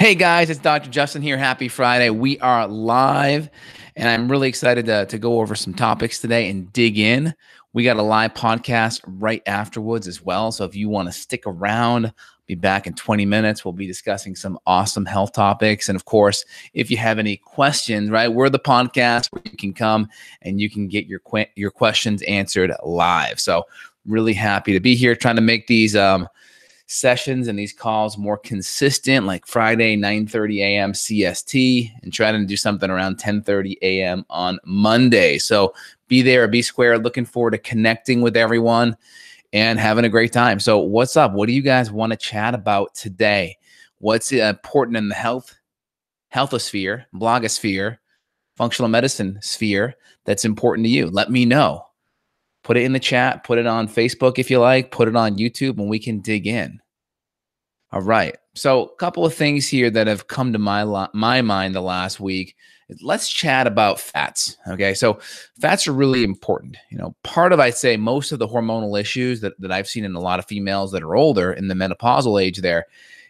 Hey guys, it's Dr. Justin here. Happy Friday. We are live, and I'm really excited to go over some topics today and dig in. We got a live podcast right afterwards as well. So if you want to stick around, be back in 20 minutes. We'll be discussing some awesome health topics. And of course, if you have any questions, right, we're the podcast where you can come and you can get your questions answered live. So really happy to be here trying to make these sessions and these calls more consistent, like Friday 9:30 a.m. CST, and trying to do something around 10:30 a.m. on Monday. So be there, be square. Looking forward to connecting with everyone and having a great time. So what's up? What do you guys want to chat about today? What's important in the healthosphere, blogosphere, functional medicine sphere that's important to you? Let me know. Put it in the chat, put it on Facebook if you like, put it on YouTube, and we can dig in. All right. So a couple of things here that have come to my mind the last week. Let's chat about fats. Okay. So fats are really important. Part of, I'd say, most of the hormonal issues that I've seen in a lot of females that are older in the menopausal age there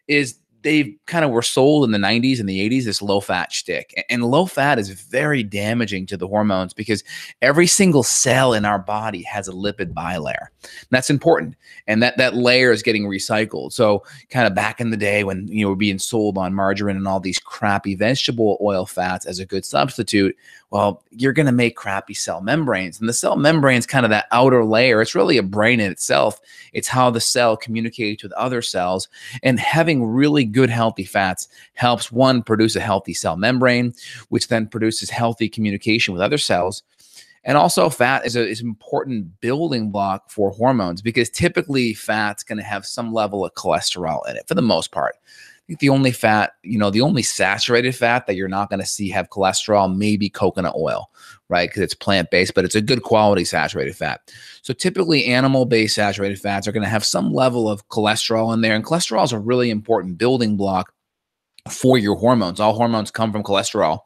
is they kind of were sold in the 90s and the 80s, this low fat shtick. And low fat is very damaging to the hormones because every single cell in our body has a lipid bilayer. And that's important. And that layer is getting recycled. So kind of back in the day when we're being sold on margarine and all these crappy vegetable oil fats as a good substitute, well, you're going to make crappy cell membranes. And the cell membrane is kind of that outer layer. It's really a brain in itself. It's how the cell communicates with other cells. And having really good healthy fats helps, one, produce a healthy cell membrane, which then produces healthy communication with other cells. And also fat is an important building block for hormones because typically fat's going to have some level of cholesterol in it for the most part. I think the only fat, the only saturated fat that you're not going to see have cholesterol may be coconut oil, right? Because it's plant-based, but it's a good quality saturated fat. So typically animal-based saturated fats are going to have some level of cholesterol in there. And cholesterol is a really important building block for your hormones. All hormones come from cholesterol.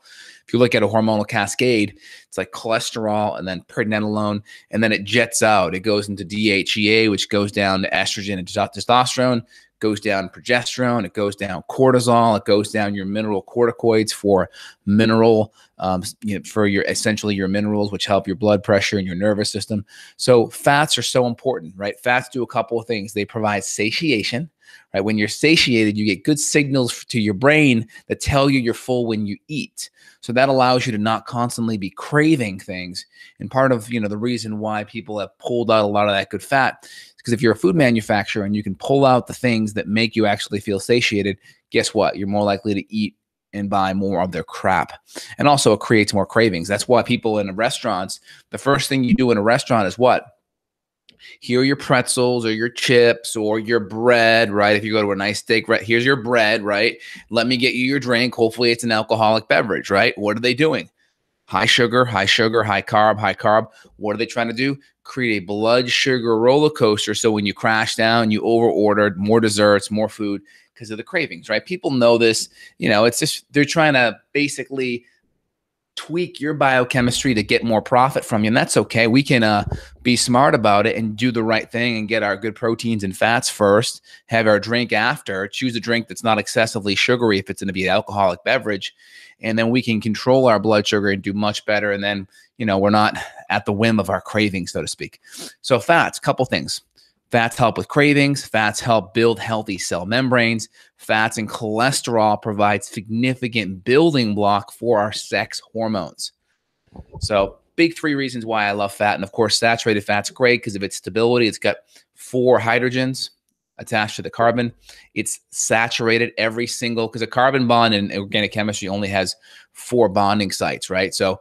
If you look at a hormonal cascade, it's like cholesterol and then pregnenolone, and then it jets out. It goes into DHEA, which goes down to estrogen and testosterone, goes down progesterone, it goes down cortisol, it goes down your mineral corticoids for for essentially your minerals, which help your blood pressure and your nervous system. So fats are so important, right? Fats do a couple of things. They provide satiation, right? When you're satiated, you get good signals to your brain that tell you you're full when you eat. So that allows you to not constantly be craving things. And part of, the reason why people have pulled out a lot of that good fat is because if you're a food manufacturer and you can pull out the things that make you actually feel satiated, guess what? You're more likely to eat and buy more of their crap. And also it creates more cravings. That's why people in restaurants, the first thing you do in a restaurant is what? Here are your pretzels or your chips or your bread, right? If you go to a nice steak, right? Here's your bread, right? Let me get you your drink. Hopefully it's an alcoholic beverage, right? What are they doing? High sugar, high carb, high carb. What are they trying to do? Create a blood sugar roller coaster. So when you crash down, you over-ordered more desserts, more food because of the cravings, right? People know this. It's just they're trying to basically tweak your biochemistry to get more profit from you. And that's okay. We can be smart about it and do the right thing and get our good proteins and fats first, have our drink after, choose a drink that's not excessively sugary if it's going to be an alcoholic beverage. And then we can control our blood sugar and do much better. And then, we're not at the whim of our cravings, so to speak. So fats, couple things. Fats help with cravings. Fats help build healthy cell membranes. Fats and cholesterol provide significant building block for our sex hormones. So big three reasons why I love fat. And of course, saturated fat's great because of its stability. It's got 4 hydrogens attached to the carbon. It's saturated every single, because a carbon bond in organic chemistry only has 4 bonding sites, right? So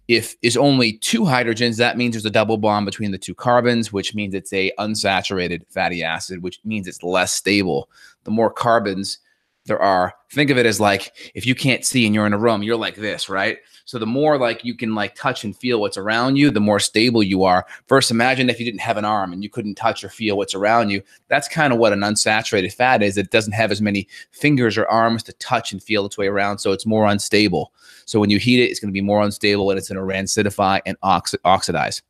if it's only 2 hydrogens, that means there's a double bond between the 2 carbons, which means it's a unsaturated fatty acid, which means it's less stable. The more carbons there are, think of it as like, if you can't see and you're in a room, you're like this, right? So the more like you can like touch and feel what's around you, the more stable you are. First, imagine if you didn't have an arm and you couldn't touch or feel what's around you. That's kind of what an unsaturated fat is. It doesn't have as many fingers or arms to touch and feel its way around, so it's more unstable. So when you heat it, it's going to be more unstable and it's going to rancidify and oxidize.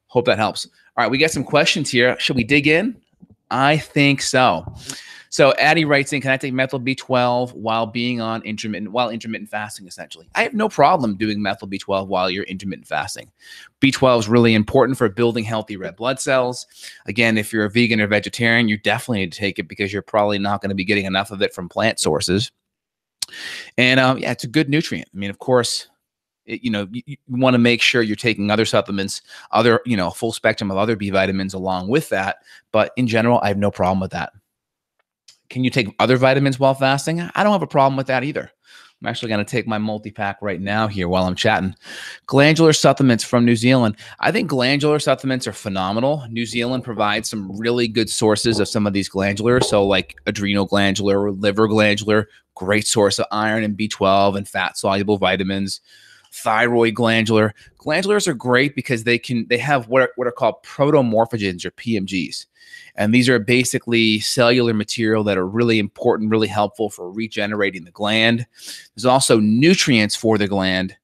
Hope that helps. All right, we got some questions here. Should we dig in? I think so. So Addie writes in, can I take methyl B12 while being on intermittent fasting, essentially? I have no problem doing methyl B12 while you're intermittent fasting. B12 is really important for building healthy red blood cells. Again, if you're a vegan or vegetarian, you definitely need to take it because you're probably not going to be getting enough of it from plant sources. And yeah, it's a good nutrient. I mean, of course, you want to make sure you're taking other supplements, a full spectrum of other B vitamins along with that. But in general, I have no problem with that. Can you take other vitamins while fasting? I don't have a problem with that either. I'm actually going to take my multi-pack right now here while I'm chatting. Glandular supplements from New Zealand. I think glandular supplements are phenomenal. New Zealand provides some really good sources of some of these glandulars. So like adrenal glandular, liver glandular, great source of iron and B12 and fat-soluble vitamins. Thyroid glandular. Glandulars are great because they have what are called protomorphogens or PMGs. And these are basically cellular material that are really important, really helpful for regenerating the gland. There's also nutrients for the gland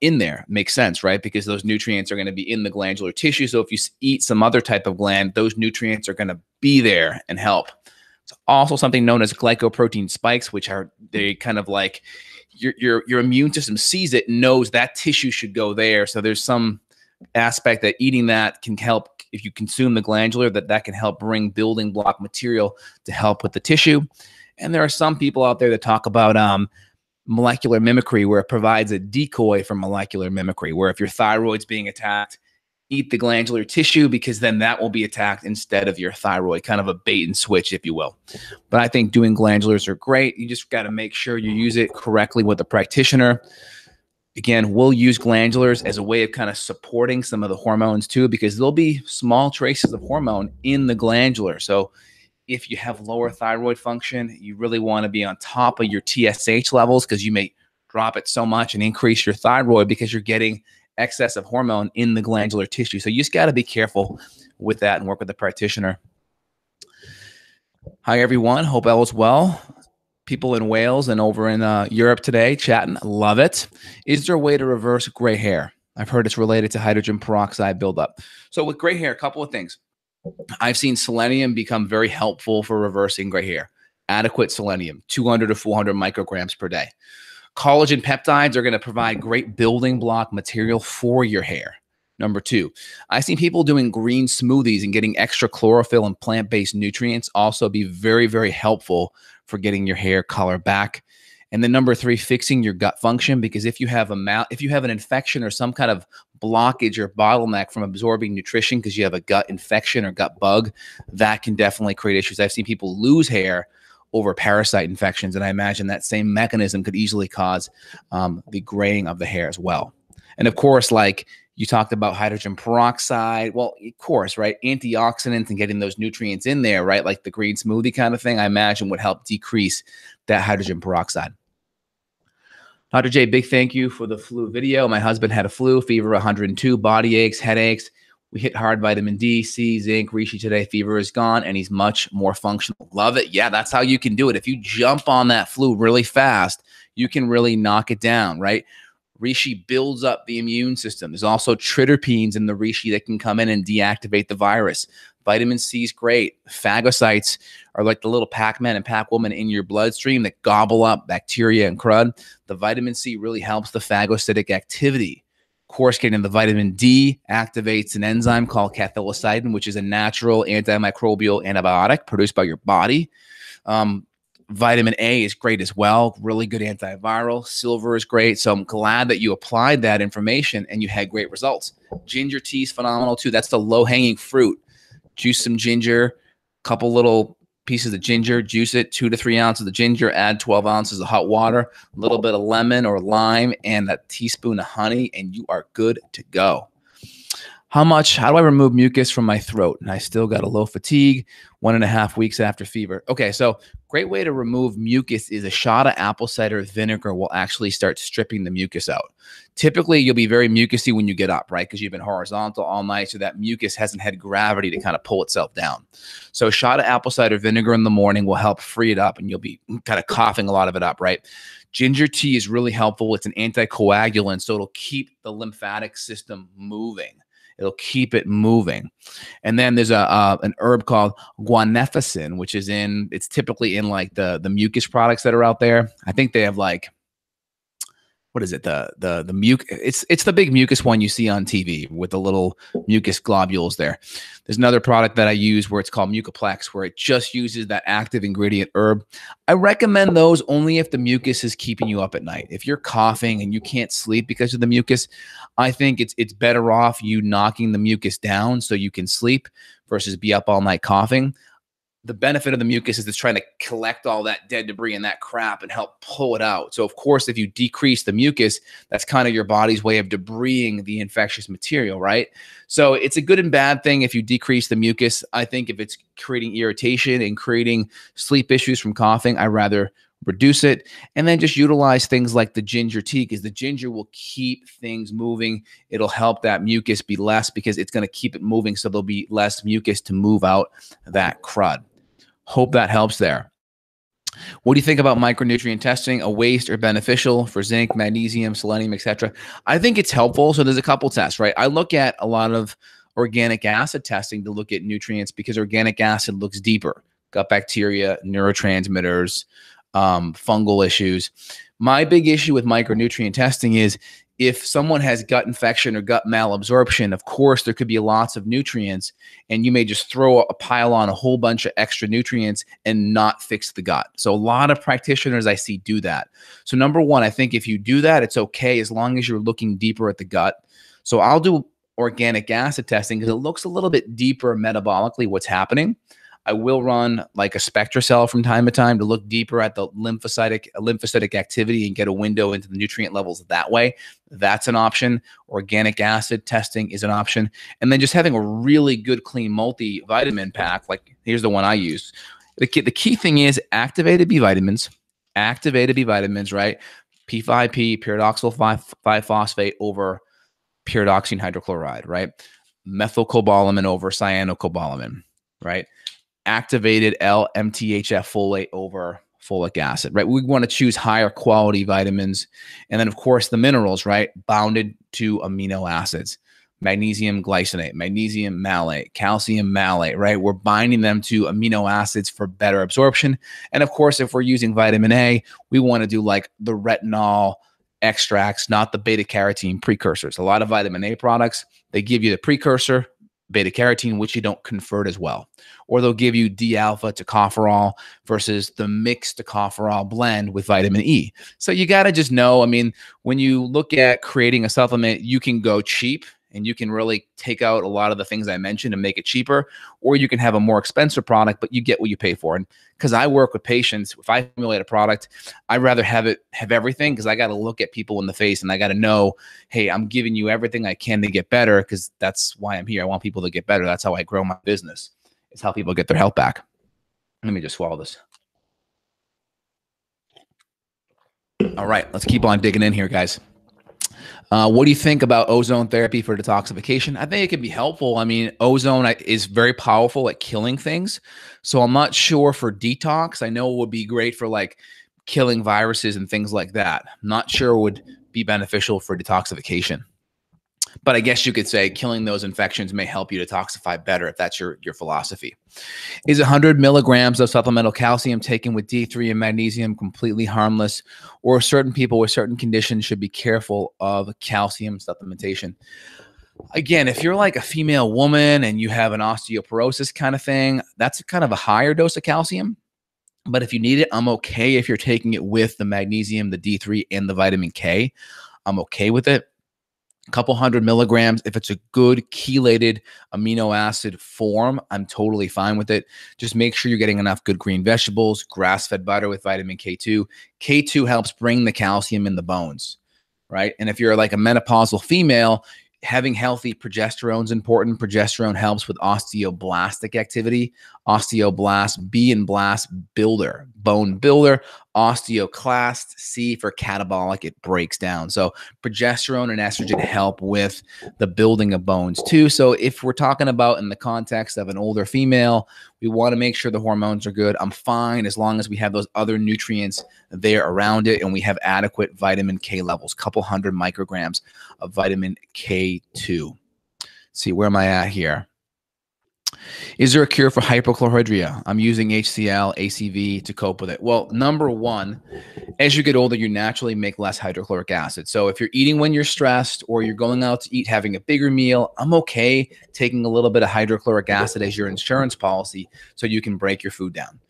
in there. Makes sense, right? Because those nutrients are going to be in the glandular tissue. So if you eat some other type of gland, those nutrients are going to be there and help. It's also something known as glycoprotein spikes, which are they kind of like your immune system sees it and knows that tissue should go there. So there's some aspect that eating that can help. If you consume the glandular, that can help bring building block material to help with the tissue. And there are some people out there that talk about molecular mimicry, where it provides a decoy for molecular mimicry, where if your thyroid's being attacked, eat the glandular tissue because then that will be attacked instead of your thyroid, kind of a bait and switch, if you will. But I think doing glandulars are great. You just got to make sure you use it correctly with a practitioner. Again, we'll use glandulars as a way of kind of supporting some of the hormones too, because there'll be small traces of hormone in the glandular. So if you have lower thyroid function, you really want to be on top of your TSH levels because you may drop it so much and increase your thyroid because you're getting excess of hormone in the glandular tissue. So you just got to be careful with that and work with the practitioner. Hi, everyone. Hope all is well. People in Wales and over in Europe today chatting. Love it. Is there a way to reverse gray hair? I've heard it's related to hydrogen peroxide buildup. So with gray hair, a couple of things. I've seen selenium become very helpful for reversing gray hair. Adequate selenium, 200 to 400 micrograms per day. Collagen peptides are going to provide great building block material for your hair. Number two, I've seen people doing green smoothies and getting extra chlorophyll and plant-based nutrients also be very, very helpful for getting your hair color back. And then number three, fixing your gut function, because if you have an infection or some kind of blockage or bottleneck from absorbing nutrition because you have a gut infection or gut bug, that can definitely create issues. I've seen people lose hair over parasite infections, and I imagine that same mechanism could easily cause the graying of the hair as well. And of course, like you talked about hydrogen peroxide. Well, of course, right? Antioxidants and getting those nutrients in there, right? Like the green smoothie kind of thing, I imagine would help decrease that hydrogen peroxide. Dr. J, big thank you for the flu video. My husband had a flu, fever 102, body aches, headaches. We hit hard vitamin D, C, zinc, reishi today. Fever is gone, and he's much more functional. Love it. Yeah, that's how you can do it. If you jump on that flu really fast, you can really knock it down, right? Reishi builds up the immune system. There's also triterpenes in the reishi that can come in and deactivate the virus. Vitamin C is great. Phagocytes are like the little Pac-Man and Pac-Woman in your bloodstream that gobble up bacteria and crud. The vitamin C really helps the phagocytic activity. Of course, getting the vitamin D activates an enzyme called cathelicidin, which is a natural antimicrobial antibiotic produced by your body. Vitamin A is great as well. Really good antiviral. Silver is great. So I'm glad that you applied that information and you had great results. Ginger tea is phenomenal too. That's the low-hanging fruit. Juice some ginger, couple little pieces of ginger, juice it, 2 to 3 ounces of ginger, add 12 ounces of hot water, a little bit of lemon or lime, and a teaspoon of honey, and you are good to go. How do I remove mucus from my throat? And I still got a low fatigue, 1.5 weeks after fever. Okay, so great way to remove mucus is a shot of apple cider vinegar will actually start stripping the mucus out. Typically, you'll be very mucusy when you get up, right? Because you've been horizontal all night, so that mucus hasn't had gravity to kind of pull itself down. So a shot of apple cider vinegar in the morning will help free it up, and you'll be kind of coughing a lot of it up, right? Ginger tea is really helpful. It's an anticoagulant, so it'll keep the lymphatic system moving. It'll keep it moving. And then there's an herb called guanefacin, which is it's typically in like the mucus products that are out there. I think they have like, what is it? The mucus. It's the big mucus one you see on TV with the little mucus globules there. There's another product that I use where it's called Mucoplex, where it just uses that active ingredient herb. I recommend those only if the mucus is keeping you up at night. If you're coughing and you can't sleep because of the mucus, I think it's better off you knocking the mucus down so you can sleep versus be up all night coughing. The benefit of the mucus is it's trying to collect all that dead debris and that crap and help pull it out. So, of course, if you decrease the mucus, that's kind of your body's way of debrising the infectious material, right? So it's a good and bad thing if you decrease the mucus. I think if it's creating irritation and creating sleep issues from coughing, I'd rather reduce it and then just utilize things like the ginger tea, because the ginger will keep things moving. It'll help that mucus be less because it's going to keep it moving, so there'll be less mucus to move out that crud. Hope that helps there. What do you think about micronutrient testing? A waste or beneficial for zinc, magnesium, selenium, etc.? I think it's helpful. So there's a couple tests, right? I look at a lot of organic acid testing to look at nutrients because organic acid looks deeper. Gut bacteria, neurotransmitters, fungal issues. My big issue with micronutrient testing is if someone has gut infection or gut malabsorption, of course, there could be lots of nutrients, and you may just throw a pile on a whole bunch of extra nutrients and not fix the gut. So a lot of practitioners I see do that. So number one, I think if you do that, it's okay as long as you're looking deeper at the gut. So I'll do organic acid testing because it looks a little bit deeper metabolically what's happening. I will run like a SpectraCell from time to time to look deeper at the lymphocytic activity and get a window into the nutrient levels that way. That's an option. Organic acid testing is an option. And then just having a really good, clean multivitamin pack, like here's the one I use. The key thing is activated B vitamins, right? P5P, pyridoxal 5-phosphate over pyridoxine hydrochloride, right? Methylcobalamin over cyanocobalamin, right? Activated L-MTHF folate over folic acid, right? We want to choose higher quality vitamins. And then, of course, the minerals, right? Bounded to amino acids, magnesium glycinate, magnesium malate, calcium malate, right? We're binding them to amino acids for better absorption. And, of course, if we're using vitamin A, we want to do like the retinol extracts, not the beta carotene precursors. A lot of vitamin A products, they give you the precursor, beta carotene, which you don't convert as well. Or they'll give you D-alpha tocopherol versus the mixed tocopherol blend with vitamin E. So you got to just know, I mean, when you look at creating a supplement, you can go cheap and you can really take out a lot of the things I mentioned and make it cheaper, or you can have a more expensive product, but you get what you pay for. And because I work with patients, if I formulate a product, I'd rather have everything, because I got to look at people in the face and I got to know, hey, I'm giving you everything I can to get better, because that's why I'm here. I want people to get better. That's how I grow my business. It's how people get their health back. Let me just swallow this. All right, let's keep on digging in here, guys. What do you think about ozone therapy for detoxification? I think it can be helpful. I mean, ozone is very powerful at killing things. So I'm not sure for detox. I know it would be great for like killing viruses and things like that. I'm not sure it would be beneficial for detoxification. But I guess you could say killing those infections may help you detoxify better if that's your philosophy. Is 100 milligrams of supplemental calcium taken with D3 and magnesium completely harmless, or certain people with certain conditions should be careful of calcium supplementation? Again, if you're like a female woman and you have an osteoporosis kind of thing, that's kind of a higher dose of calcium. But if you need it, I'm okay if you're taking it with the magnesium, the D3, and the vitamin K. I'm okay with it. A couple 100 milligrams. If it's a good chelated amino acid form, I'm totally fine with it. Just make sure you're getting enough good green vegetables, grass-fed butter with vitamin K2. K2 helps bring the calcium in the bones, right? And if you're like a menopausal female, having healthy progesterone is important. Progesterone helps with osteoblastic activity. Osteoblast, B in blast, builder, bone builder. Osteoclast, C for catabolic, it breaks down. So progesterone and estrogen help with the building of bones too. So if we're talking about in the context of an older female, we want to make sure the hormones are good. I'm fine as long as we have those other nutrients there around it and we have adequate vitamin K levels, couple 100 micrograms of vitamin K2. see, where am I at here? Is there a cure for hypochlorhydria? I'm using HCl, ACV to cope with it. Well, number one, as you get older, you naturally make less hydrochloric acid. So if you're eating when you're stressed or you're going out to eat, having a bigger meal, I'm okay taking a little bit of hydrochloric acid as your insurance policy so you can break your food down.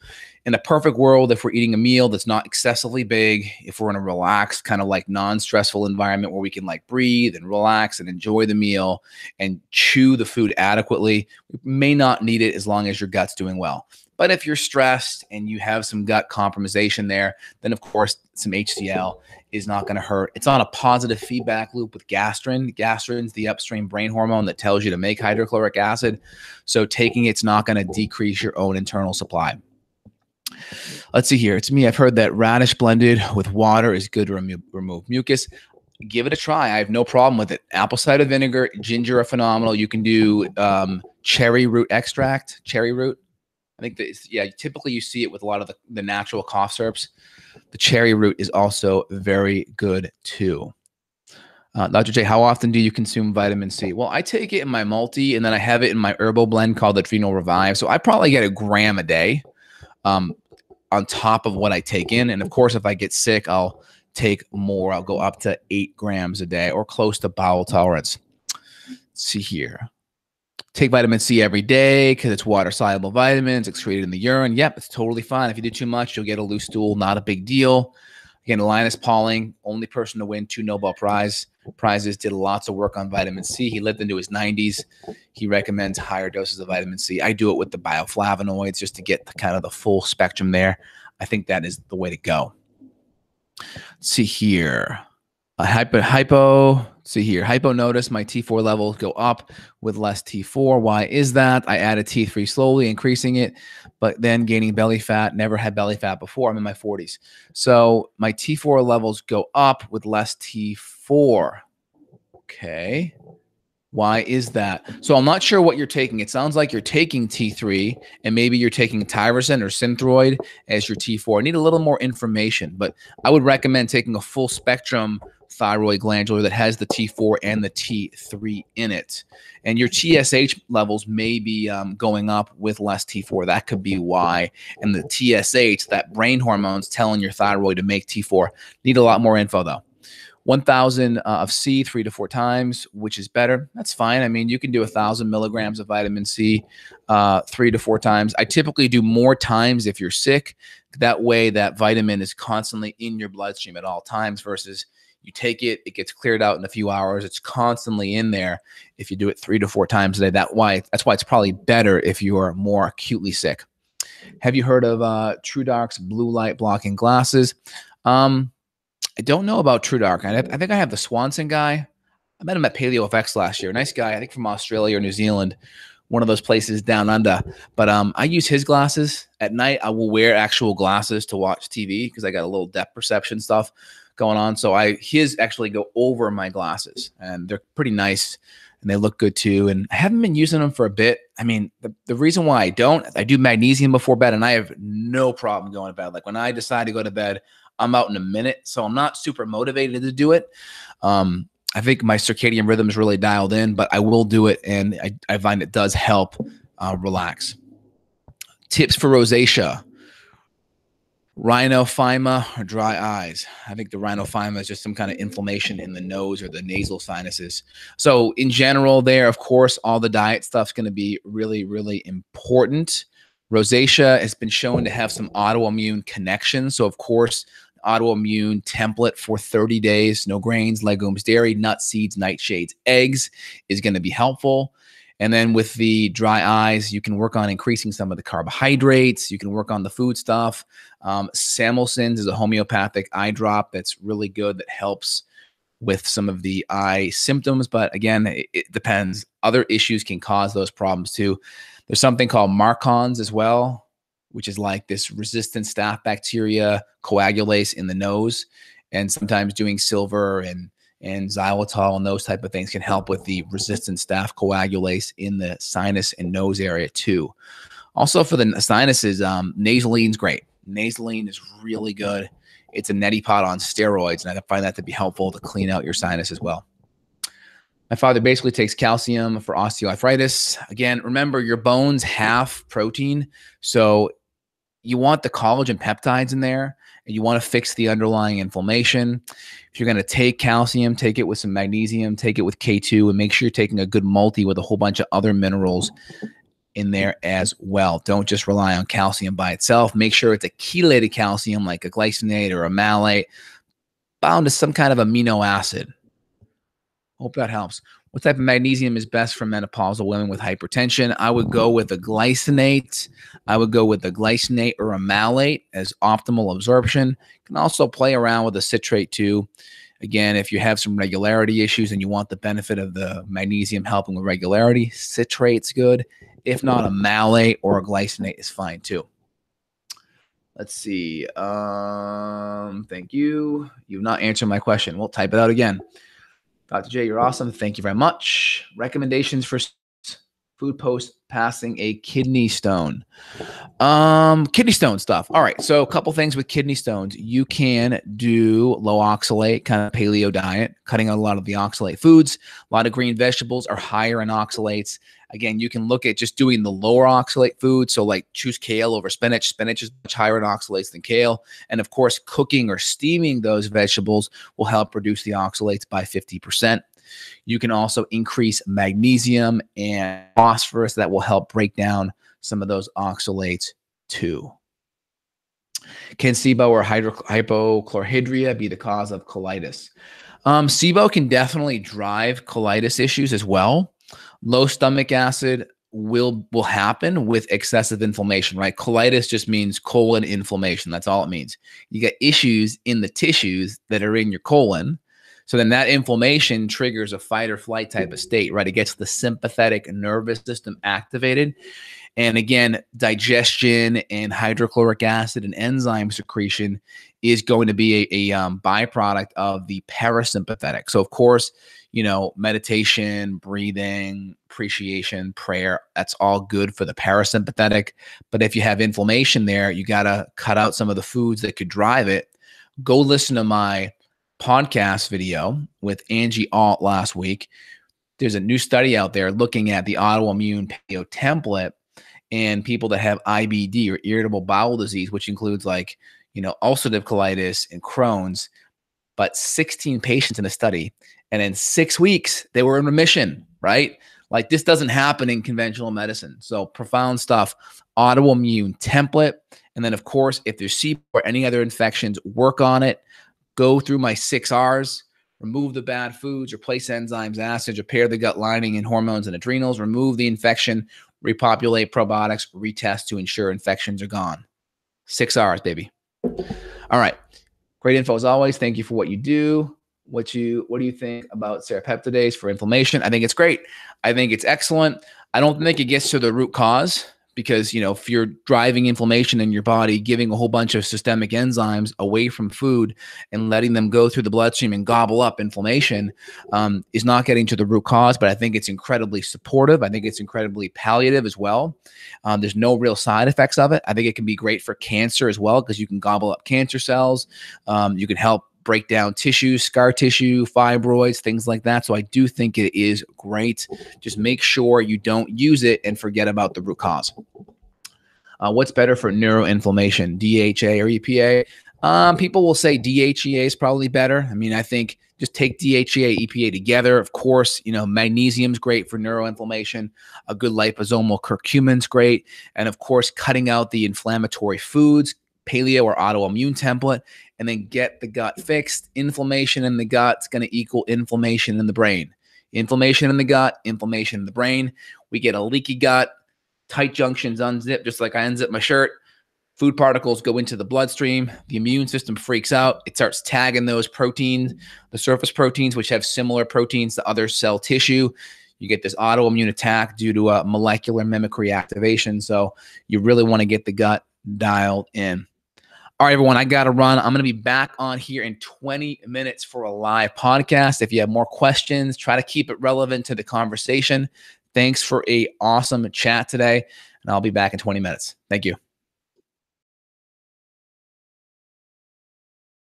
In a perfect world, if we're eating a meal that's not excessively big, if we're in a relaxed, kind of like non-stressful environment where we can like breathe and relax and enjoy the meal and chew the food adequately, we may not need it as long as your gut's doing well. But if you're stressed and you have some gut compromisation there, then of course some HCl is not going to hurt. It's on a positive feedback loop with gastrin. Gastrin's the upstream brain hormone that tells you to make hydrochloric acid. So taking it's not going to decrease your own internal supply. Let's see here. It's me. I've heard that radish blended with water is good to remove mucus. Give it a try. I have no problem with it. Apple cider vinegar, ginger are phenomenal. You can do cherry root extract, cherry root. I think that, yeah, typically you see it with a lot of the natural cough syrups. The cherry root is also very good too. Dr. J, how often do you consume vitamin C? Well, I take it in my multi, and then I have it in my herbal blend called Adrenal Revive. So I probably get 1 gram a day on top of what I take in. And of course, if I get sick, I'll take more. I'll go up to 8 grams a day or close to bowel tolerance. Let's see here. Take vitamin C every day because it's water-soluble vitamins excreted in the urine. Yep, it's totally fine. If you do too much, you'll get a loose stool. Not a big deal. Again, Linus Pauling, only person to win 2 Nobel Prizes, did lots of work on vitamin C. He lived into his 90s. He recommends higher doses of vitamin C. I do it with the bioflavonoids just to get kind of the full spectrum there. I think that is the way to go. Let's see here. See here. Hypo notice my T4 levels go up with less T4. Why is that? I added T3 slowly, increasing it, but then gaining belly fat. Never had belly fat before. I'm in my 40s. So my T4 levels go up with less T4. Okay. Why is that? So I'm not sure what you're taking. It sounds like you're taking T3 and maybe you're taking tyrosine or synthroid as your T4. I need a little more information, but I would recommend taking a full spectrum thyroid glandular that has the T4 and the T3 in it. And your TSH levels may be going up with less T4. That could be why. And the TSH, that brain hormone's telling your thyroid to make T4. Need a lot more info though. 1,000 of C 3 to 4 times, which is better. That's fine. I mean, you can do 1,000 milligrams of vitamin C 3 to 4 times. I typically do more times if you're sick. That way that vitamin is constantly in your bloodstream at all times versus you take it, it gets cleared out in a few hours. It's constantly in there if you do it 3 to 4 times a day. That's why it's probably better if you are more acutely sick. Have you heard of TrueDark's blue light blocking glasses? I don't know about TrueDark. I think I have the Swanson guy. I met him at PaleoFX last year. Nice guy, I think from Australia or New Zealand, one of those places down under. But I use his glasses. At night, I will wear actual glasses to watch TV because I got a little depth perception stuff going on. So his actually go over my glasses, and they're pretty nice, and they look good too. And I haven't been using them for a bit. I mean, the reason why I do magnesium before bed, and I have no problem going to bed. Like when I decide to go to bed, I'm out in a minute, so I'm not super motivated to do it. I think my circadian rhythm is really dialed in, but I will do it, and I find it does help relax. Tips for rosacea. Rhinophyma or dry eyes. I think the rhinophyma is just some kind of inflammation in the nose or the nasal sinuses. So in general there, of course, all the diet stuff's going to be really, really important. Rosacea has been shown to have some autoimmune connections. So of course, autoimmune template for 30 days, no grains, legumes, dairy, nuts, seeds, nightshades, eggs is going to be helpful. And then with the dry eyes, you can work on increasing some of the carbohydrates. You can work on the food stuff. Samosins is a homeopathic eye drop that's really good that helps with some of the eye symptoms. But again, it depends. Other issues can cause those problems too. There's something called Marcons as well, which is like this resistant staph bacteria coagulase in the nose. And sometimes doing silver and xylitol and those type of things can help with the resistant staph coagulase in the sinus and nose area too. Also for the sinuses, nasoline's great. Nasoline is really good. It's a neti pot on steroids, and I find that to be helpful to clean out your sinus as well. My father basically takes calcium for osteoarthritis. Again, remember your bones have protein. So you want the collagen peptides in there, and you want to fix the underlying inflammation. If you're going to take calcium, take it with some magnesium, take it with K2, and make sure you're taking a good multi with a whole bunch of other minerals in there as well. Don't just rely on calcium by itself. Make sure it's a chelated calcium like a glycinate or a malate bound to some kind of amino acid. Hope that helps. What type of magnesium is best for menopausal women with hypertension? I would go with a glycinate. I would go with a glycinate or a malate as optimal absorption. You can also play around with a citrate too. Again, if you have some regularity issues and you want the benefit of the magnesium helping with regularity, citrate's good. If not, a malate or a glycinate is fine too. Let's see. Thank you. You've not answered my question. We'll type it out again. Dr. J, you're awesome. Thank you very much. Recommendations for food post passing a kidney stone. Kidney stone stuff. All right. So a couple things with kidney stones. You can do low oxalate, kind of paleo diet, cutting out a lot of the oxalate foods. A lot of green vegetables are higher in oxalates. Again, you can look at just doing the lower oxalate food. So like choose kale over spinach. Spinach is much higher in oxalates than kale. And of course, cooking or steaming those vegetables will help reduce the oxalates by 50%. You can also increase magnesium and phosphorus. That will help break down some of those oxalates too. Can SIBO or hypochlorhydria be the cause of colitis? SIBO can definitely drive colitis issues as well. Low stomach acid will happen with excessive inflammation, right? Colitis just means colon inflammation. That's all it means. You got issues in the tissues that are in your colon. So then that inflammation triggers a fight or flight type of state, right? It gets the sympathetic nervous system activated. And again, digestion and hydrochloric acid and enzyme secretion is going to be a byproduct of the parasympathetic. So of course, meditation, breathing, appreciation, prayer, that's all good for the parasympathetic. But if you have inflammation there, you got to cut out some of the foods that could drive it. Go listen to my podcast video with Angie Alt last week. There's a new study out there looking at the autoimmune paleo template and people that have IBD or irritable bowel disease, which includes ulcerative colitis and Crohn's, but 16 patients in the study. And in 6 weeks, they were in remission, right? Like this doesn't happen in conventional medicine. So profound stuff, autoimmune template. And then of course, if there's CP or any other infections, work on it. Go through my 6 R's, remove the bad foods, replace enzymes, acids, repair the gut lining and hormones and adrenals, remove the infection, repopulate probiotics, retest to ensure infections are gone. 6 R's, baby. All right. Great info as always. Thank you for what you do. What do you think about serapeptidase for inflammation? I think it's great. I think it's excellent. I don't think it gets to the root cause because, if you're driving inflammation in your body, giving a whole bunch of systemic enzymes away from food and letting them go through the bloodstream and gobble up inflammation is not getting to the root cause, but I think it's incredibly supportive. I think it's incredibly palliative as well. There's no real side effects of it. I think it can be great for cancer as well because you can gobble up cancer cells. You can help break down tissues, scar tissue, fibroids, things like that. So I do think it is great. Just make sure you don't use it and forget about the root cause. What's better for neuroinflammation, DHA or EPA? People will say DHEA is probably better. I mean, I think just take DHEA, EPA together. Of course, magnesium's great for neuroinflammation. A good liposomal curcumin's great. And of course, cutting out the inflammatory foods, paleo or autoimmune template, and then get the gut fixed. Inflammation in the gut is going to equal inflammation in the brain. Inflammation in the gut, inflammation in the brain. We get a leaky gut, tight junctions unzip, just like I unzip my shirt. Food particles go into the bloodstream. The immune system freaks out. It starts tagging those proteins, the surface proteins, which have similar proteins to other cell tissue. You get this autoimmune attack due to a molecular mimicry activation. So you really want to get the gut dialed in. All right, everyone, I got to run. I'm going to be back on here in 20 minutes for a live podcast. If you have more questions, try to keep it relevant to the conversation. Thanks for an awesome chat today, and I'll be back in 20 minutes. Thank you.